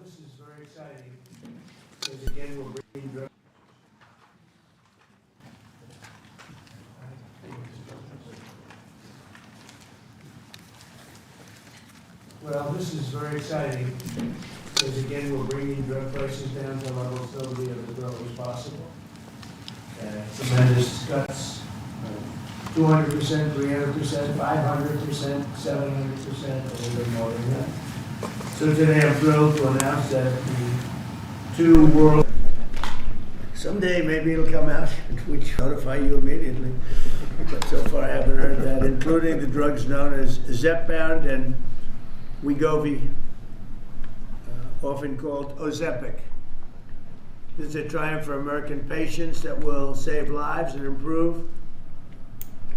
this is very exciting, because again, we're bringing drugs. Well, this is very exciting, because again, we're bringing drug prices down to levels nobody ever thought was possible. Tremendous cuts, 200%, 300%, 500%, 700%, a little bit more than that. So today I'm thrilled to announce that the two world, someday maybe it'll come out, which notify you immediately. But so far I haven't heard that, including the drugs known as Zepbound and Wegovy, often called Ozempic. This is a triumph for American patients that will save lives and improve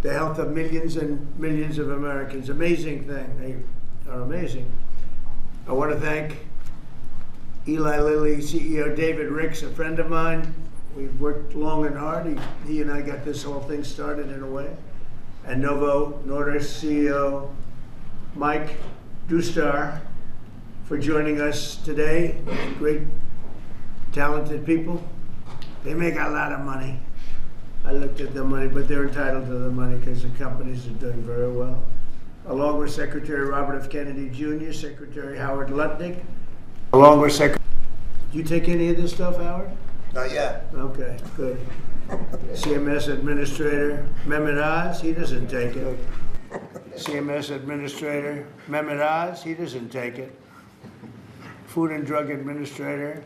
the health of millions and millions of Americans. Amazing thing. They are amazing. I want to thank Eli Lilly CEO David Ricks, a friend of mine. We've worked long and hard. He and I got this whole thing started in a way. And Novo Nordisk CEO Mike Doustar for joining us today. Great, talented people. They make a lot of money. I looked at the money, but they're entitled to the money because the companies are doing very well. Along with Secretary Robert F. Kennedy Jr., Secretary Howard Lutnick, along with Secretary... Do you take any of this stuff, Howard? Not yet. Okay, good. CMS Administrator Mehmet Oz, he doesn't take it. CMS Administrator Mehmet Oz, he doesn't take it. Food and Drug Administrator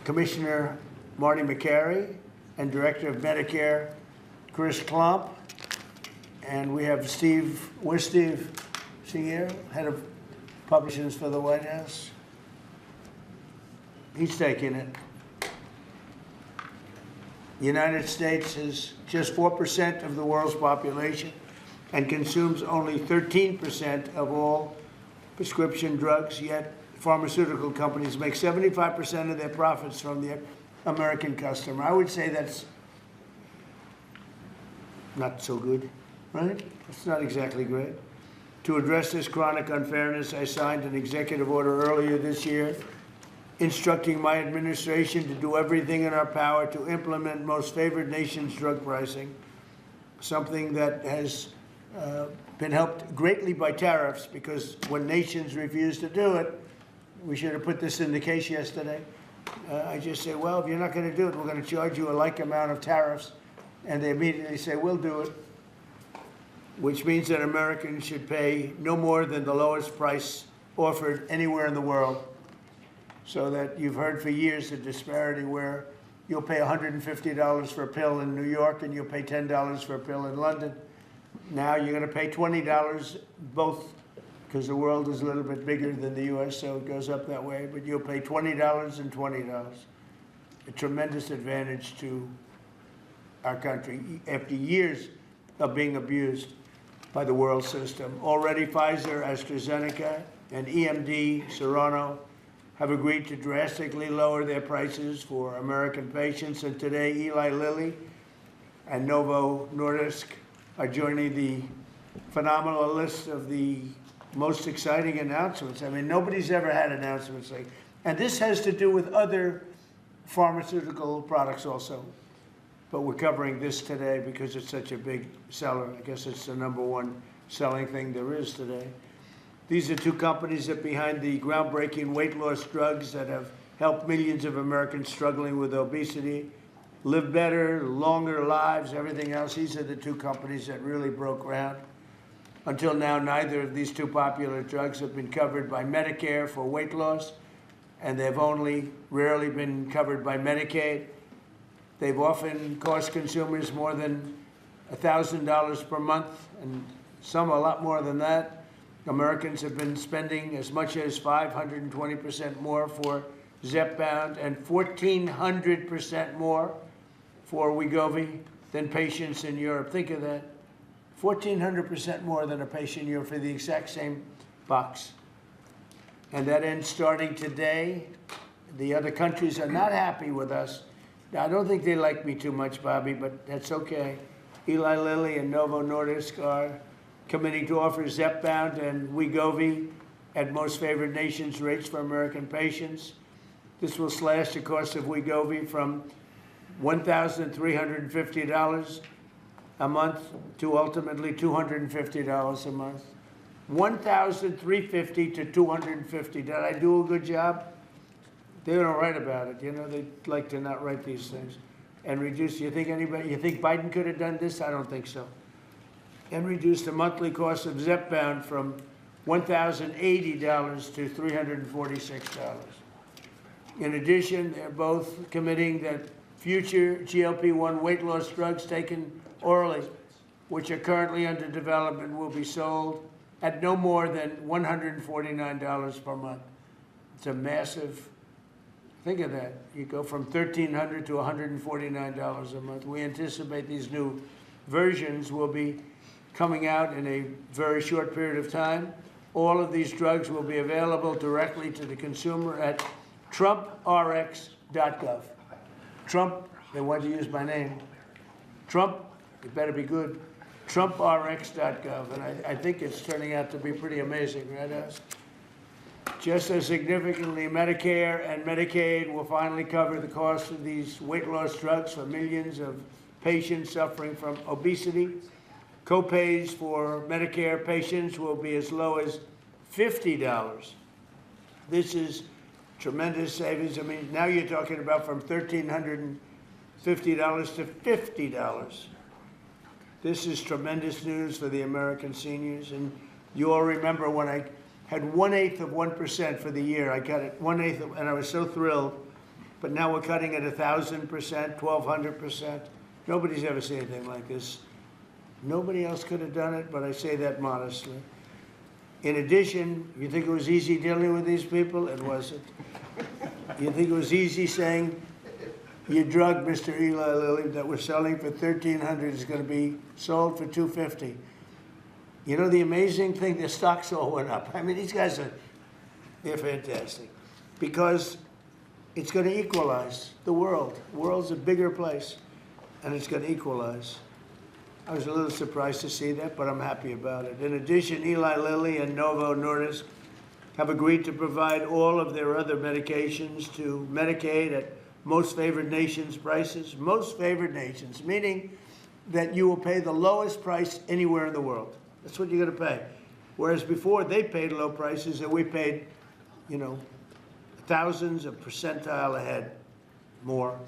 Commissioner Marty Makary, and Director of Medicare Chris Klump. And we have Steve, where's Steve? Is he here? Head of Publications for the White House. He's taking it. The United States is just 4% of the world's population and consumes only 13% of all prescription drugs, yet pharmaceutical companies make 75% of their profits from the American customer. I would say that's not so good, right? It's not exactly great. To address this chronic unfairness, I signed an executive order earlier this year instructing my administration to do everything in our power to implement most favored nations drug pricing, something that has been helped greatly by tariffs, because when nations refuse to do it, we should have put this in the case yesterday. I just say, well, if you're not going to do it, we're going to charge you a like amount of tariffs. And they immediately say, we'll do it, which means that Americans should pay no more than the lowest price offered anywhere in the world. So that you've heard for years the disparity where you'll pay $150 for a pill in New York and you'll pay $10 for a pill in London. Now you're going to pay $20 both, because the world is a little bit bigger than the U.S., so it goes up that way. But you'll pay $20 and $20. A tremendous advantage to our country after years of being abused by the world system. Already Pfizer, AstraZeneca, and EMD, Serono, have agreed to drastically lower their prices for American patients. And today, Eli Lilly and Novo Nordisk are joining the phenomenal list of the most exciting announcements. I mean, nobody's ever had announcements like, and this has to do with other pharmaceutical products also. But we're covering this today because it's such a big seller. I guess it's the #1 selling thing there is today. These are two companies that behind the groundbreaking weight loss drugs that have helped millions of Americans struggling with obesity live better, longer lives, everything else. These are the two companies that really broke ground. Until now, neither of these two popular drugs have been covered by Medicare for weight loss, and they've only rarely been covered by Medicaid. They've often cost consumers more than $1,000 per month, and some a lot more than that. Americans have been spending as much as 520% more for Zepbound and 1,400% more for Wegovy than patients in Europe. Think of that. 1,400% more than a patient in Europe for the exact same box. And that ends starting today. The other countries are not happy with us. Now, I don't think they like me too much, Bobby, but that's okay. Eli Lilly and Novo Nordisk are committing to offer Zepbound and Wegovy at most favored nations rates for American patients. This will slash the cost of Wegovy from $1,350 a month to ultimately $250 a month. $1,350 to $250. Did I do a good job? They don't write about it. You know, they like to not write these things. And reduce, you think Biden could have done this? I don't think so. And reduce the monthly cost of Zepbound from $1,080 to $346. In addition, they're both committing that future GLP-1 weight loss drugs taken orally, which are currently under development, will be sold at no more than $149 per month. It's a massive, think of that. You go from $1,300 to $149 a month. We anticipate these new versions will be coming out in a very short period of time. All of these drugs will be available directly to the consumer at TrumpRx.gov. Trump, they want to use my name. Trump, it better be good. TrumpRx.gov. And I think it's turning out to be pretty amazing, right? Just as significantly, Medicare and Medicaid will finally cover the cost of these weight loss drugs for millions of patients suffering from obesity. Co-pays for Medicare patients will be as low as $50. This is tremendous savings. I mean, now you're talking about from $1,350 to $50. This is tremendous news for the American seniors. And you all remember when I had 1/8 of 1% for the year. I cut it 1/8, and I was so thrilled. But now we're cutting it 1,000%, 1,200%. Nobody's ever seen anything like this. Nobody else could have done it, but I say that modestly. In addition, you think it was easy dealing with these people? It wasn't. You think it was easy saying your drug, Mr. Eli Lilly, that we're selling for $1,300 is going to be sold for $250. You know, the amazing thing, their stocks all went up. I mean, these guys they're fantastic. Because it's going to equalize the world. The world's a bigger place, and it's going to equalize. I was a little surprised to see that, but I'm happy about it. In addition, Eli Lilly and Novo Nordisk have agreed to provide all of their other medications to Medicaid at most favored nations prices. Most favored nations, meaning that you will pay the lowest price anywhere in the world. That's what you're going to pay. Whereas before, they paid low prices, and we paid, you know, thousands of percentile ahead more.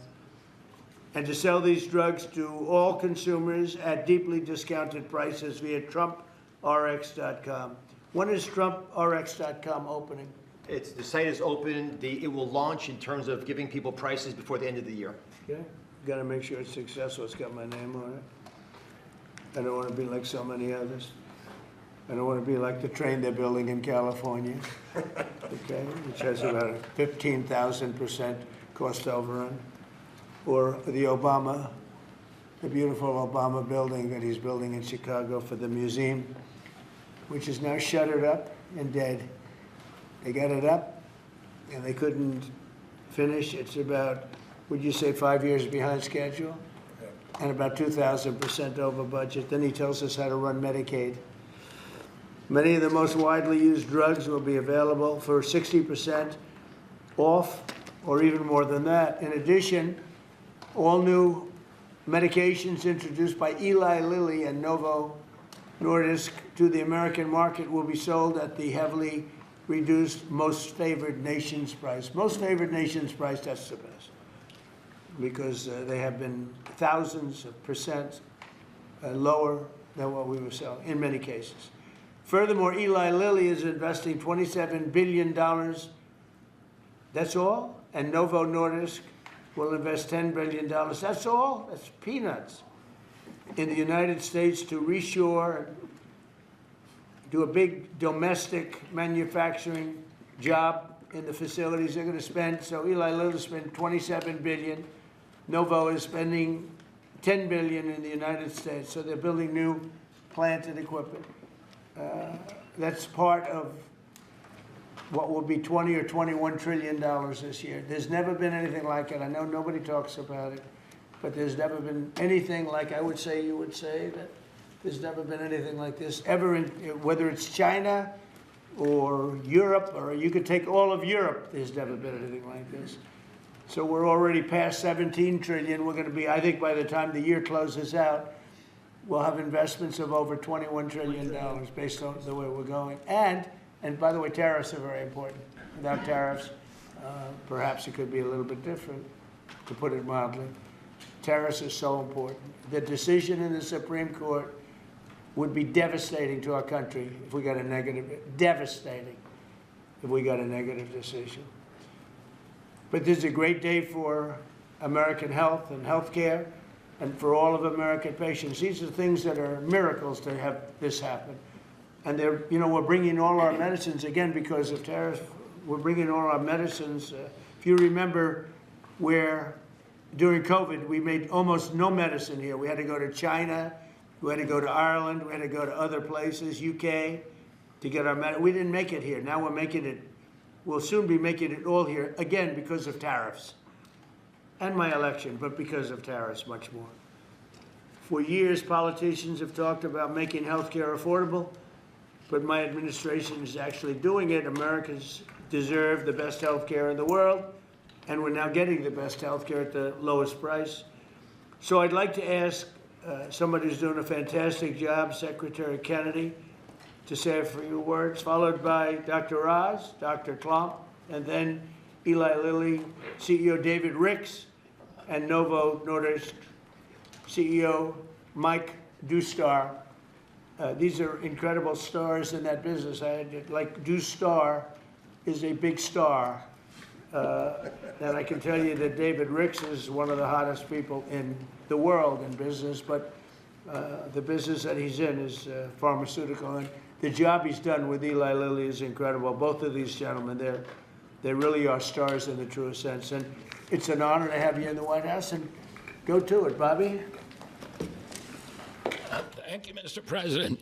And to sell these drugs to all consumers at deeply discounted prices via TrumpRx.com. When is TrumpRx.com opening? The site is open. It will launch in terms of giving people prices before the end of the year. Okay, got to make sure it's successful. It's got my name on it. I don't want to be like so many others. I don't want to be like the train they're building in California, okay, which has about a 15,000% cost overrun. Or the beautiful Obama building that he's building in Chicago for the museum, which is now shuttered up and dead. They got it up, and they couldn't finish. It's about, would you say, 5 years behind schedule? And about 2,000% over budget. Then he tells us how to run Medicaid. Many of the most widely used drugs will be available for 60% off, or even more than that. In addition, all new medications introduced by Eli Lilly and Novo Nordisk to the American market will be sold at the heavily reduced most favored nations price. Most favored nations price, that's the best. Because they have been thousands of percent lower than what we were selling in many cases. Furthermore, Eli Lilly is investing $27 billion. That's all? And Novo Nordisk will invest $10 billion. That's all? That's peanuts. In the United States to reshore, do a big domestic manufacturing job in the facilities they're going to spend. So Eli Lilly spent $27 billion. Novo is spending $10 billion in the United States. So they're building new plant and equipment. That's part of what will be $20 or $21 trillion this year. There's never been anything like it. I know nobody talks about it, but there's never been anything like, I would say, you would say, that there's never been anything like this ever, whether it's China or Europe, or you could take all of Europe. There's never been anything like this. So we're already past 17 trillion. We're going to be, I think by the time the year closes out, we'll have investments of over $21 trillion based on the way we're going. And by the way, tariffs are very important. Without tariffs, perhaps it could be a little bit different, to put it mildly. Tariffs are so important. The decision in the Supreme Court would be devastating to our country if we got a negative, devastating if we got a negative decision. But this is a great day for American health and healthcare and for all of American patients. These are things that are miracles to have this happen. And they're, you know, we're bringing all our medicines, again, because of tariffs, we're bringing all our medicines. If you remember where during COVID, we made almost no medicine here. We had to go to China, we had to go to Ireland, we had to go to other places, UK, to get our medicine. We didn't make it here. Now we're making it, we'll soon be making it all here, again, because of tariffs. And my election, but because of tariffs much more. For years, politicians have talked about making healthcare affordable, but my administration is actually doing it. Americans deserve the best healthcare in the world, and we're now getting the best healthcare at the lowest price. So I'd like to ask somebody who's doing a fantastic job, Secretary Kennedy, to say a few words, followed by Dr. Oz, Dr. Klump, and then Eli Lilly, CEO David Ricks, and Novo Nordisk CEO Mike Doustar. These are incredible stars in that business. Like Doustar is a big star. And I can tell you that David Ricks is one of the hottest people in the world in business, but the business that he's in is pharmaceutical. And the job he's done with Eli Lilly is incredible. Both of these gentlemen, they really are stars in the truest sense. And it's an honor to have you in the White House, and go to it, Bobby. Thank you, Mr. President.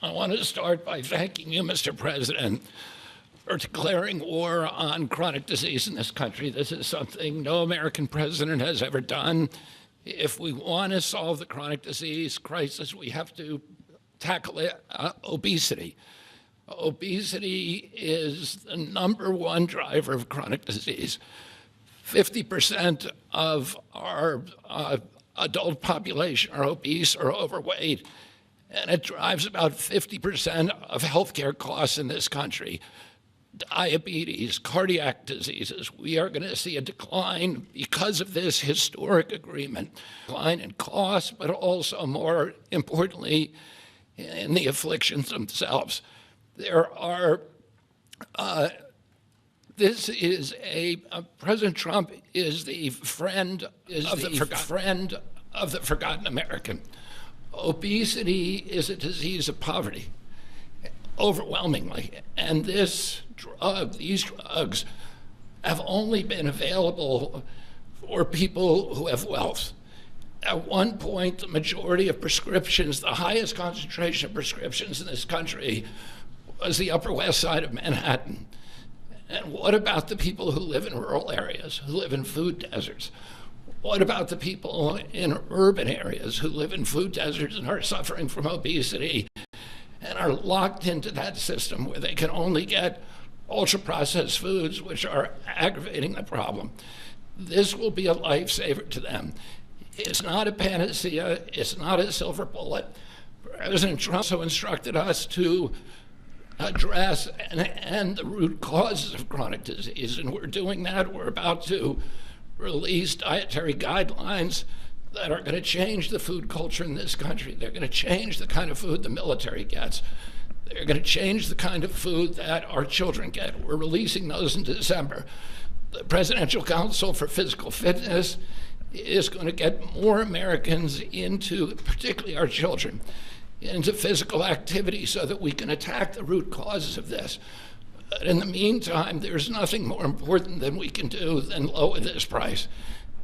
I want to start by thanking you, Mr. President, for declaring war on chronic disease in this country. This is something no American president has ever done. If we want to solve the chronic disease crisis, we have to tackle obesity. Obesity is the #1 driver of chronic disease. 50% of our adult population are obese or overweight, and it drives about 50% of healthcare costs in this country. Diabetes, cardiac diseases, we are going to see a decline because of this historic agreement. Decline in cost, but also more importantly, in the afflictions themselves. There are, President Trump is the friend of the forgotten American. Obesity is a disease of poverty, overwhelmingly. And these drugs have only been available for people who have wealth. At one point, the majority of prescriptions, the highest concentration of prescriptions in this country was the Upper West Side of Manhattan. And what about the people who live in rural areas, who live in food deserts? What about the people in urban areas who live in food deserts and are suffering from obesity and are locked into that system where they can only get ultra-processed foods, which are aggravating the problem? This will be a lifesaver to them. It's not a panacea. It's not a silver bullet. President Trump also instructed us to address and end the root causes of chronic disease, and we're doing that. We're about to release dietary guidelines that are going to change the food culture in this country. They're going to change the kind of food the military gets. They're going to change the kind of food that our children get. We're releasing those in December. The Presidential Council for Physical Fitness is going to get more Americans into, particularly our children, into physical activity so that we can attack the root causes of this. But in the meantime, there's nothing more important than we can do than lower this price.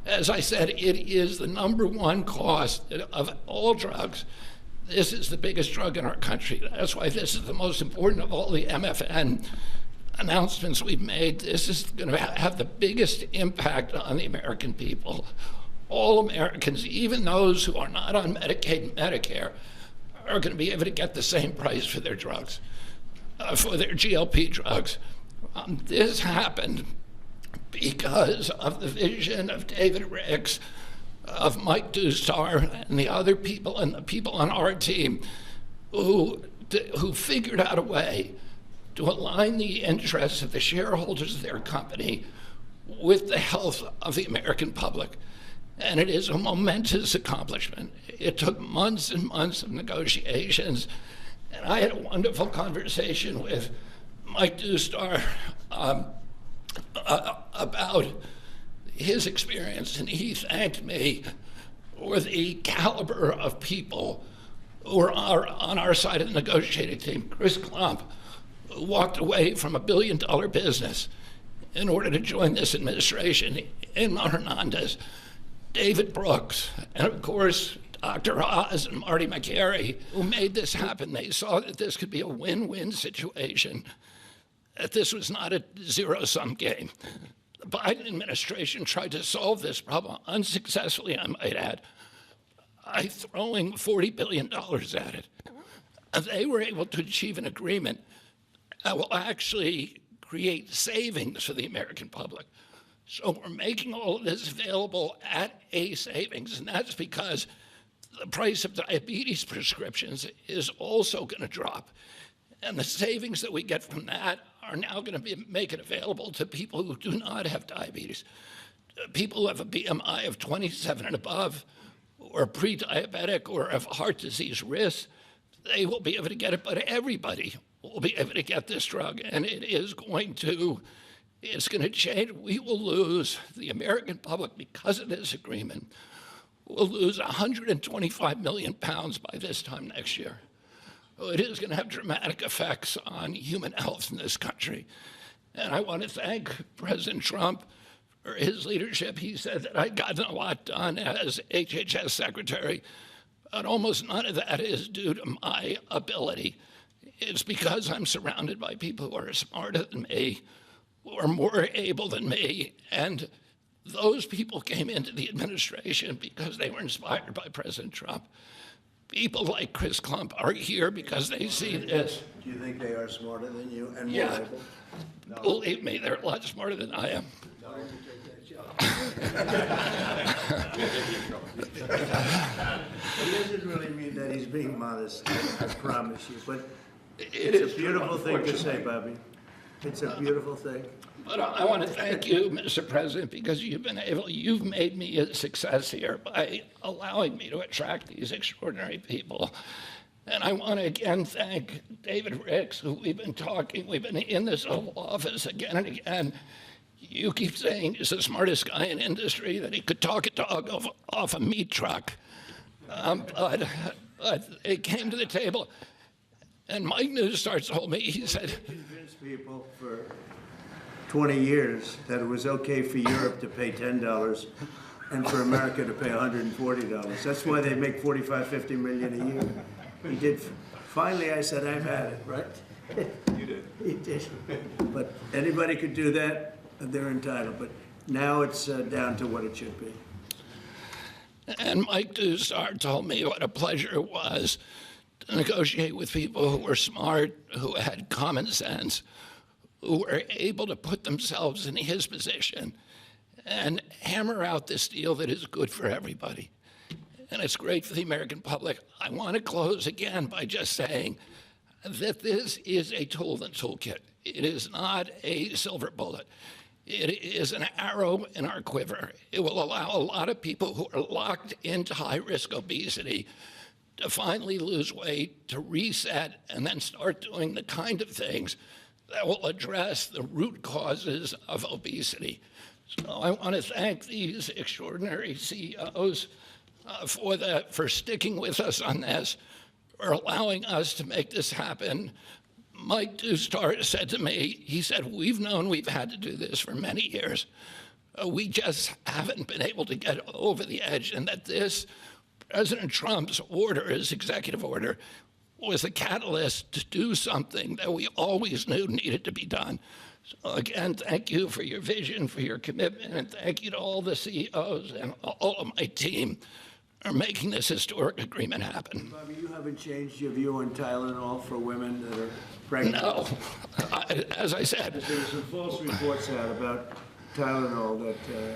As I said, it is the #1 cost of all drugs. This is the biggest drug in our country. That's why this is the most important of all the MFN announcements we've made. This is going to have the biggest impact on the American people. All Americans, even those who are not on Medicaid and Medicare, are going to be able to get the same price for their drugs. for their GLP drugs. This happened because of the vision of David Ricks, of Mike Dustar, and the other people and the people on our team who figured out a way to align the interests of the shareholders of their company with the health of the American public. And it is a momentous accomplishment. It took months and months of negotiations. And I had a wonderful conversation with Mike Dustar about his experience, and he thanked me for the caliber of people who are on our side of the negotiating team. Chris Klump, who walked away from $1 billion business in order to join this administration, Emma Hernandez, David Brooks, and of course, Dr. Oz and Marty McCary, who made this happen. They saw that this could be a win-win situation, that this was not a zero-sum game. The Biden administration tried to solve this problem unsuccessfully, I might add, by throwing $40 billion at it. And they were able to achieve an agreement that will actually create savings for the American public. So we're making all of this available at a savings, and that's because the price of diabetes prescriptions is also going to drop. And the savings that we get from that are now going to make it available to people who do not have diabetes. People who have a BMI of 27 and above, or pre-diabetic, or have heart disease risk, they will be able to get it, but everybody will be able to get this drug, and it's going to change. We will lose, the American public, because of this agreement, will lose 125 million pounds by this time next year. It is going to have dramatic effects on human health in this country. And I want to thank President Trump for his leadership. He said that I'd gotten a lot done as HHS secretary, but almost none of that is due to my ability. It's because I'm surrounded by people who are smarter than me, who are more able than me, and those people came into the administration because they were inspired by President Trump. People like Chris Klump are here because they see this. Do you think they are smarter than you and more Yeah. able? No. Believe me, they're a lot smarter than I am. He doesn't really mean that he's being modest, I promise you. But it's a beautiful thing to say, Bobby. It's a beautiful thing. But I want to thank you, Mr. President, because you've made me a success here by allowing me to attract these extraordinary people. And I want to again thank David Ricks, who we've been in this Oval Office again and again. You keep saying he's the smartest guy in industry, that he could talk a dog off a meat truck. But it came to the table, and Mike Newstar told me, he said, Convinced people for 20 years that it was okay for Europe to pay $10 and for America to pay $140. That's why they make 45, 50 million a year. He did. Finally, I said, I've had it, right? You did. He did. But anybody could do that, they're entitled. But now it's down to what it should be. And Mike Dustar told me what a pleasure it was to negotiate with people who were smart, who had common sense, who were able to put themselves in his position and hammer out this deal that is good for everybody. And it's great for the American public. I want to close again by just saying that this is a tool in the toolkit. It is not a silver bullet. It is an arrow in our quiver. It will allow a lot of people who are locked into high-risk obesity to finally lose weight, to reset, and then start doing the kind of things that will address the root causes of obesity. So I want to thank these extraordinary CEOs for sticking with us on this, for allowing us to make this happen. Mike Dustar said to me, he said, we've known we've had to do this for many years. We just haven't been able to get over the edge, and that this, President Trump's order, his executive order, was a catalyst to do something that we always knew needed to be done. So again, thank you for your vision, for your commitment, and thank you to all the CEOs and all of my team are making this historic agreement happen. Bobby, you haven't changed your view on Tylenol for women that are pregnant? No, as I said, There were some false reports out about Tylenol that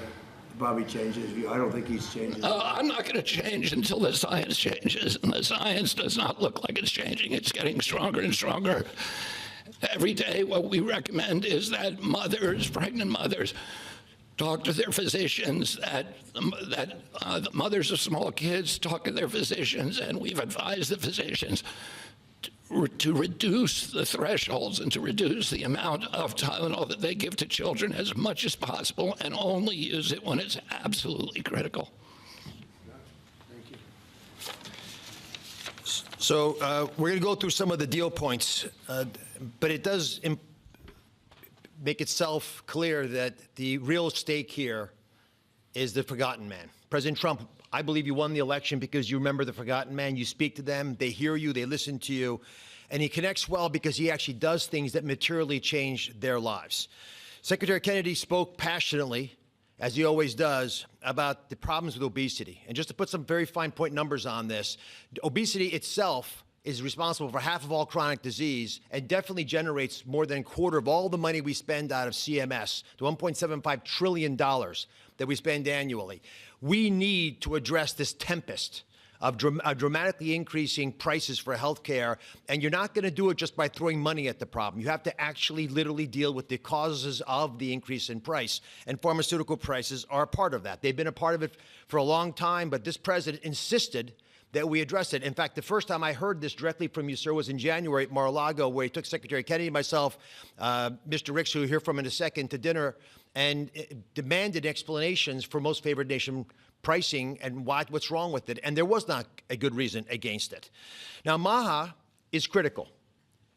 Bobby changed his view. I don't think he's changed his view. I'm not going to change until the science changes, and the science does not look like it's changing. It's getting stronger and stronger. Every day, what we recommend is that mothers, pregnant mothers, talk to their physicians, that the mothers of small kids talk to their physicians, and we've advised the physicians to reduce the thresholds and to reduce the amount of Tylenol that they give to children as much as possible and only use it when it's absolutely critical. Thank you. So we're going to go through some of the deal points, but it does make itself clear that the real stake here is the forgotten man. President Trump, I believe you won the election because you remember the forgotten man. You speak to them, they hear you, they listen to you, and he connects well because he actually does things that materially change their lives. Secretary Kennedy spoke passionately, as he always does, about the problems with obesity. And just to put some very fine point numbers on this, obesity itself is responsible for half of all chronic disease and definitely generates more than a quarter of all the money we spend out of CMS, the $1.75 trillion that we spend annually. We need to address this tempest of dramatically increasing prices for health care, and you're not going to do it just by throwing money at the problem. You have to actually literally deal with the causes of the increase in price, and pharmaceutical prices are a part of that. They've been a part of it for a long time, but this president insisted that we address it. In fact, the first time I heard this directly from you, sir, was in January at Mar-a-Lago, where he took Secretary Kennedy, myself, Mr. Ricks, who you'll hear from in a second, to dinner, and demanded explanations for most favored nation pricing and what's wrong with it. And there was not a good reason against it. Now, MAHA is critical.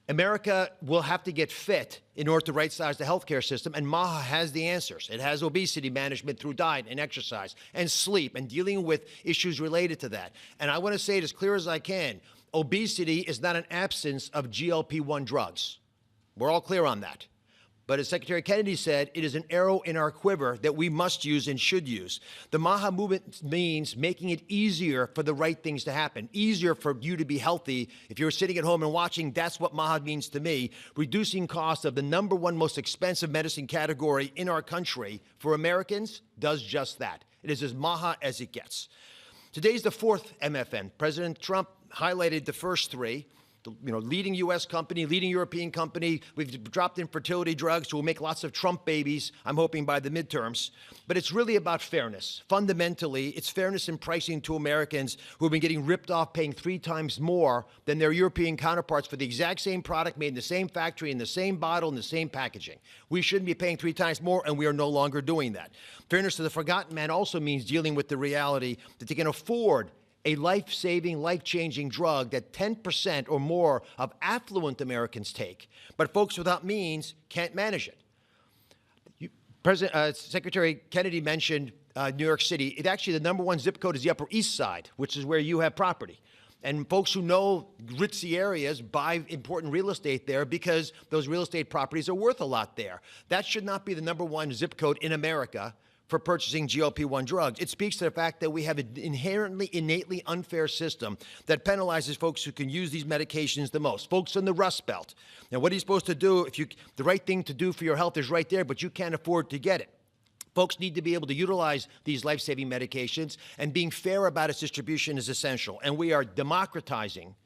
America will have to get fit in order to right-size the healthcare system, and MAHA has the answers. It has obesity management through diet and exercise and sleep and dealing with issues related to that. And I want to say it as clear as I can. Obesity is not an absence of GLP-1 drugs. We're all clear on that. But as Secretary Kennedy said, it is an arrow in our quiver that we must use and should use. The MAHA movement means making it easier for the right things to happen, easier for you to be healthy. If you're sitting at home and watching, that's what MAHA means to me. Reducing costs of the #1 most expensive medicine category in our country for Americans does just that. It is as MAHA as it gets. Today's the fourth MFN. President Trump highlighted the first three. Leading U.S. company, leading European company. We've dropped in fertility drugs, so we'll make lots of Trump babies, I'm hoping, by the midterms. But it's really about fairness. Fundamentally, it's fairness in pricing to Americans who have been getting ripped off, paying 3 times more than their European counterparts for the exact same product made in the same factory, in the same bottle, in the same packaging. We shouldn't be paying 3 times more, and we are no longer doing that. Fairness to the forgotten man also means dealing with the reality that they can afford a life-saving, life-changing drug that 10% or more of affluent Americans take, but folks without means can't manage it. Secretary Kennedy mentioned New York City. It actually, the #1 zip code is the Upper East Side, which is where you have property. And folks who know ritzy areas buy important real estate there because those real estate properties are worth a lot there. That should not be the #1 zip code in America for purchasing GLP-1 drugs. It speaks to the fact that we have an innately unfair system that penalizes folks who can use these medications the most, folks in the Rust Belt. Now, what are you supposed to do if the right thing to do for your health is right there, but you can't afford to get it? Folks need to be able to utilize these life-saving medications, and being fair about its distribution is essential. And we are democratizing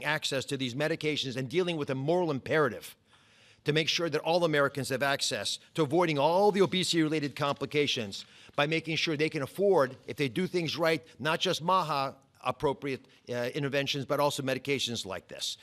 access to these medications and dealing with a moral imperative to make sure that all Americans have access to avoiding all the obesity-related complications by making sure they can afford, if they do things right, not just MAHA-appropriate interventions, but also medications like this.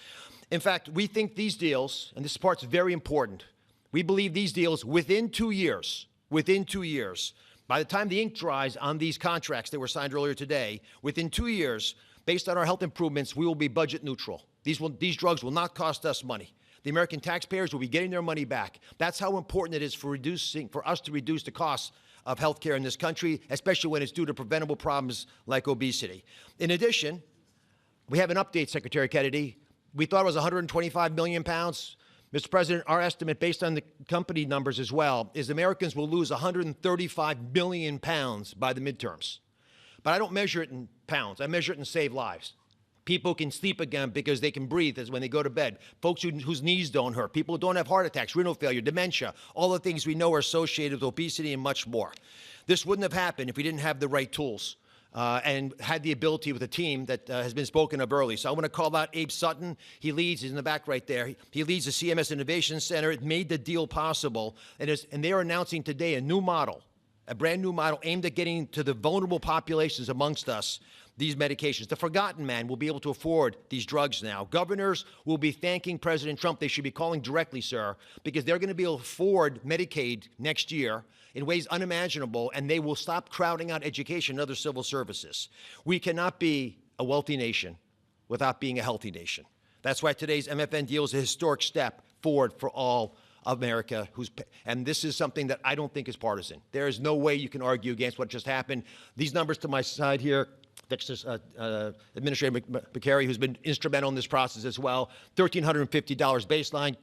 In fact, we think these deals, and this part's very important, we believe these deals within 2 years, by the time the ink dries on these contracts that were signed earlier today, within 2 years, based on our health improvements, we will be budget neutral. These drugs will not cost us money. The American taxpayers will be getting their money back. That's how important it is for us to reduce the costs of health care in this country, especially when it's due to preventable problems like obesity. In addition, we have an update, Secretary Kennedy. We thought it was 125 million pounds. Mr. President, our estimate, based on the company numbers as well, is Americans will lose 135 million pounds by the midterms. but I don't measure it in pounds. I measure it in saved lives. People can sleep again because they can breathe as when they go to bed. Folks whose knees don't hurt. People who don't have heart attacks, renal failure, dementia, all the things we know are associated with obesity and much more. This wouldn't have happened if we didn't have the right tools and had the ability with a team that has been spoken of early. So I want to call out Abe Sutton. He's in the back right there. He leads the CMS Innovation Center. It made the deal possible. And they are announcing today a new model, a brand new model aimed at getting to the vulnerable populations amongst us these medications. The forgotten man will be able to afford these drugs now. Governors will be thanking President Trump. They should be calling directly, sir, because they're going to be able to afford Medicaid next year in ways unimaginable, and they will stop crowding out education and other civil services. We cannot be a wealthy nation without being a healthy nation. That's why today's MFN deal is a historic step forward for all America, and this is something that I don't think is partisan. There is no way you can argue against what just happened. These numbers to my side here, that's just Administrator McCary, who's been instrumental in this process as well. $1,350 baseline.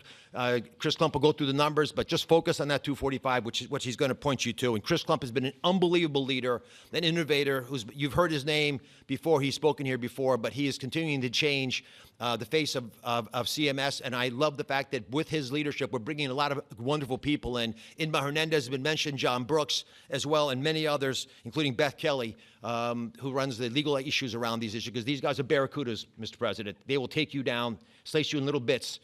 Chris Klump will go through the numbers, but just focus on that $245, which is what he's going to point you to. And Chris Klump has been an unbelievable leader, an innovator. You've heard his name before. He's spoken here before, but he is continuing to change the face of CMS. And I love the fact that with his leadership, we're bringing a lot of wonderful people in. Inma Hernandez has been mentioned, John Brooks as well, and many others, including Beth Kelly, who runs the legal issues around these issues, because these guys are barracudas, Mr. President. They will take you down, slice you in little bits.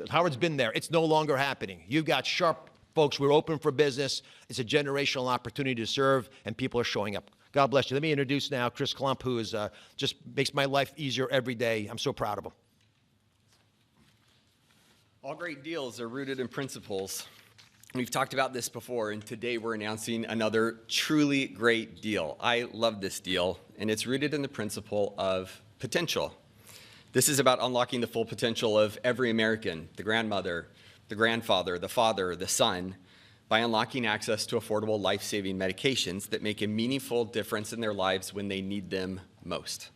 Howard's been there. It's no longer happening. You've got sharp folks. We're open for business. It's a generational opportunity to serve, and people are showing up. God bless you. Let me introduce now Chris Klump, who is just makes my life easier every day. I'm so proud of him. All great deals are rooted in principles. We've talked about this before, and today we're announcing another truly great deal. I love this deal, and it's rooted in the principle of potential. This is about unlocking the full potential of every American, the grandmother, the grandfather, the father, the son, by unlocking access to affordable life-saving medications that make a meaningful difference in their lives when they need them most.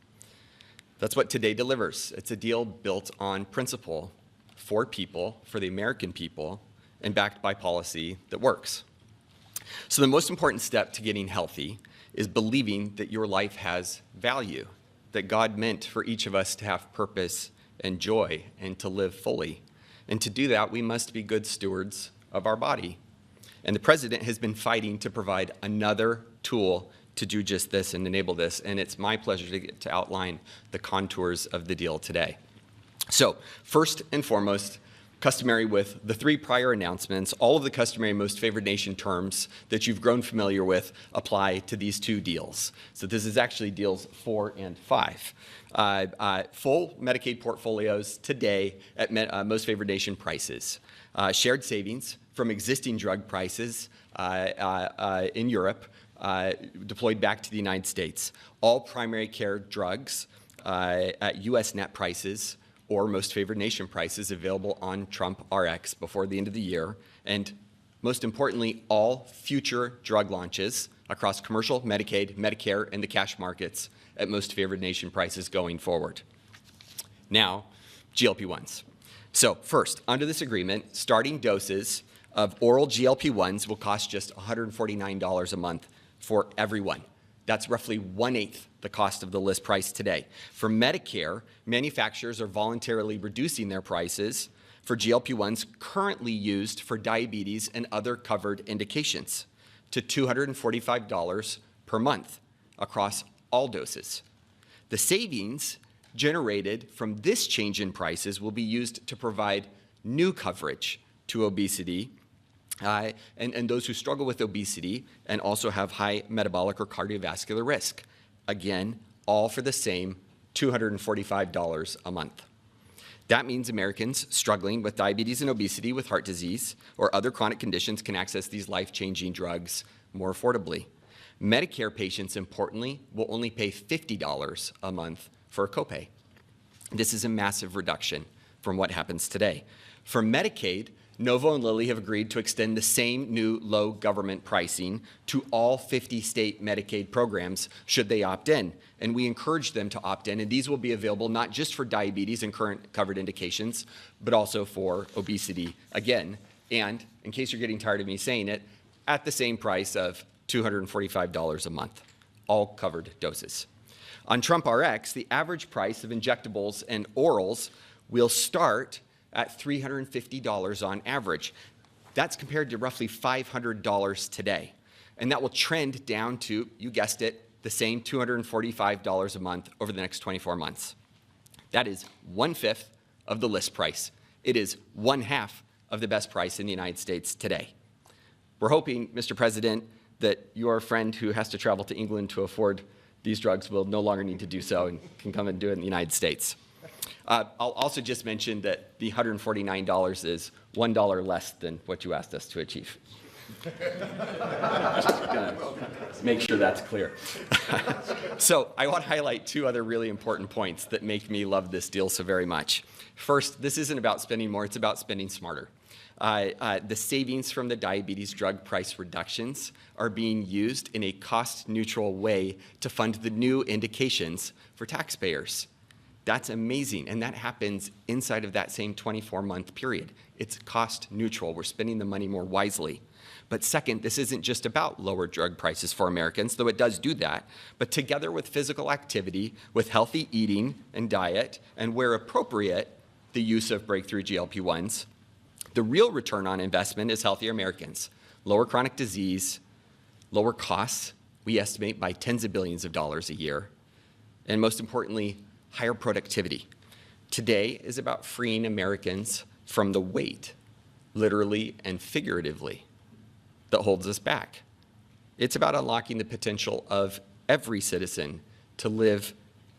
That's what today delivers. It's a deal built on principle for people, for the American people, and backed by policy that works. So the most important step to getting healthy is believing that your life has value, that God meant for each of us to have purpose and joy and to live fully. And to do that, we must be good stewards of our body. And the president has been fighting to provide another tool to do just this and enable this. And it's my pleasure to get to outline the contours of the deal today. So first and foremost, customary with the three prior announcements, all of the customary most favored nation terms that you've grown familiar with apply to these two deals. So this is actually deals 4 and 5. Full Medicaid portfolios today at most favored nation prices. Shared savings from existing drug prices in Europe deployed back to the United States. All primary care drugs at U.S. net prices or most favored nation prices available on Trump Rx before the end of the year. And most importantly, all future drug launches across commercial, Medicaid, Medicare, and the cash markets at most favored nation prices going forward. Now, GLP-1s. So first, under this agreement, starting doses of oral GLP-1s will cost just $149 a month for everyone. That's roughly 1/8 the cost of the list price today. For Medicare, manufacturers are voluntarily reducing their prices for GLP-1s currently used for diabetes and other covered indications to $245 per month across all doses. The savings generated from this change in prices will be used to provide new coverage to obesity and those who struggle with obesity and also have high metabolic or cardiovascular risk. Again, all for the same $245 a month. That means Americans struggling with diabetes and obesity, with heart disease, or other chronic conditions can access these life-changing drugs more affordably. Medicare patients, importantly, will only pay $50 a month for a copay. This is a massive reduction from what happens today. For Medicaid, Novo and Lilly have agreed to extend the same new low government pricing to all 50 state Medicaid programs should they opt in. And we encourage them to opt in, and these will be available not just for diabetes and current covered indications, but also for obesity again. And in case you're getting tired of me saying it, at the same price of $245 a month, all covered doses. On Trump Rx, the average price of injectables and orals will start at $350 on average. That's compared to roughly $500 today. And that will trend down to, you guessed it, the same $245 a month over the next 24 months. That is 1/5 of the list price. It is 1/2 of the best price in the United States today. We're hoping, Mr. President, that your friend who has to travel to England to afford these drugs will no longer need to do so and can come and do it in the United States. I'll also just mention that the $149 is $1 less than what you asked us to achieve. Just gonna make sure that's clear. So I want to highlight two other really important points that make me love this deal so very much. First, this isn't about spending more, it's about spending smarter. The savings from the diabetes drug price reductions are being used in a cost-neutral way to fund the new indications for taxpayers. That's amazing, and that happens inside of that same 24-month period. It's cost-neutral. We're spending the money more wisely. But second, this isn't just about lower drug prices for Americans, though it does do that, but together with physical activity, with healthy eating and diet, and where appropriate, the use of breakthrough GLP-1s, the real return on investment is healthier Americans, lower chronic disease, lower costs, we estimate by tens of billions of dollars a year, and most importantly, higher productivity. Today is about freeing Americans from the weight, literally and figuratively, that holds us back. It's about unlocking the potential of every citizen to live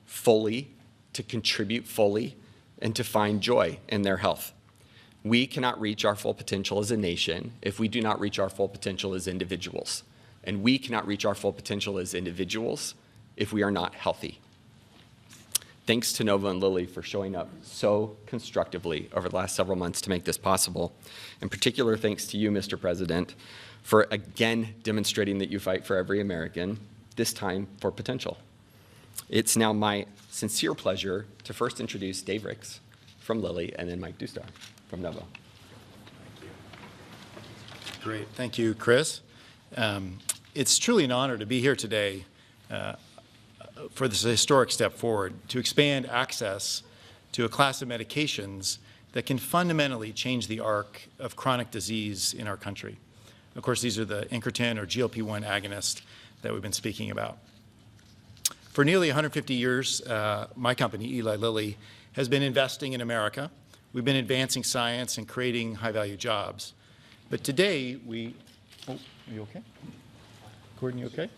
fully, to contribute fully, and to find joy in their health. We cannot reach our full potential as a nation if we do not reach our full potential as individuals. And we cannot reach our full potential as individuals if we are not healthy. Thanks to Novo and Lilly for showing up so constructively over the last several months to make this possible. In particular, thanks to you, Mr. President, for again demonstrating that you fight for every American, this time for potential. It's now my sincere pleasure to first introduce Dave Ricks from Lilly and then Mike Dustar from Novo. Great. Thank you, Chris. It's truly an honor to be here today for this historic step forward to expand access to a class of medications that can fundamentally change the arc of chronic disease in our country. Of course, these are the incretin or GLP-1 agonist that we've been speaking about. For nearly 150 years, my company, Eli Lilly, has been investing in America. We've been advancing science and creating high-value jobs. But today, are you okay? Gordon, you okay?